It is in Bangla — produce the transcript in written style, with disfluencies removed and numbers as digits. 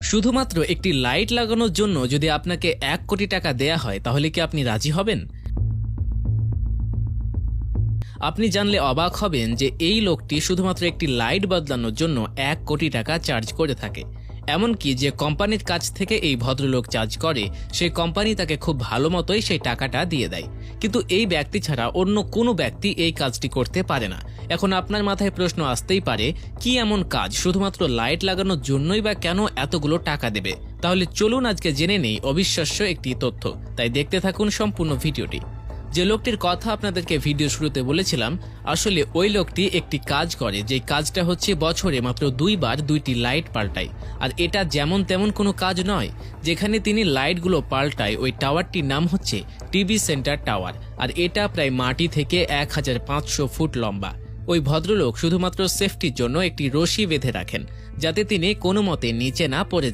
শুধুমাত্র একটি লাইট লাগানোর জন্য যদি আপনাকে 1 কোটি টাকা দেয়া হয় তাহলে কি আপনি রাজি হবেন? আপনি জানলে অবাক হবেন যে এই লোকটি শুধুমাত্র একটি লাইট বদলানোর জন্য 1 কোটি টাকা চার্জ করে থাকে। এমনকি যে কোম্পানির কাছ থেকে এই ভদ্রলোক চার্জ করে সেই কোম্পানি তাকে খুব ভালো মতোই সেই টাকাটা দিয়ে দেয়। কিন্তু এই ব্যক্তি ছাড়া অন্য কোনো ব্যক্তি এই কাজটি করতে পারে না। এখন আপনার মাথায় প্রশ্ন আসতেই পারে, কি এমন কাজ শুধুমাত্র লাইট লাগানোর জন্যই বা কেন এতগুলো টাকা দেবে? তাহলে চলুন আজকে জেনে নেই অবিশ্বাস্য একটি তথ্য। তাই দেখতে থাকুন সম্পূর্ণ ভিডিওটি। যে লোকটির কথা আপনাদেরকে ভিডিও শুরুতে বলেছিলাম, আসলে ওই লোকটি একটি কাজ করে, যে কাজটা হচ্ছে বছরে মাত্র 2 বার 2টি লাইট পাল্টায়। আর এটা যেমন তেমন কোনো কাজ নয়। যেখানে তিনি লাইটগুলো পাল্টায় ওই টাওয়ারটির নাম হচ্ছে টিভি সেন্টার টাওয়ার। আর এটা প্রায় মাটি থেকে 1500 ফুট লম্বা। ওই ভদ্রলোক শুধুমাত্র সেফটির জন্য একটি রশি বেঁধে রাখেন, যাতে তিনি কোনো মতে নিচে না পড়ে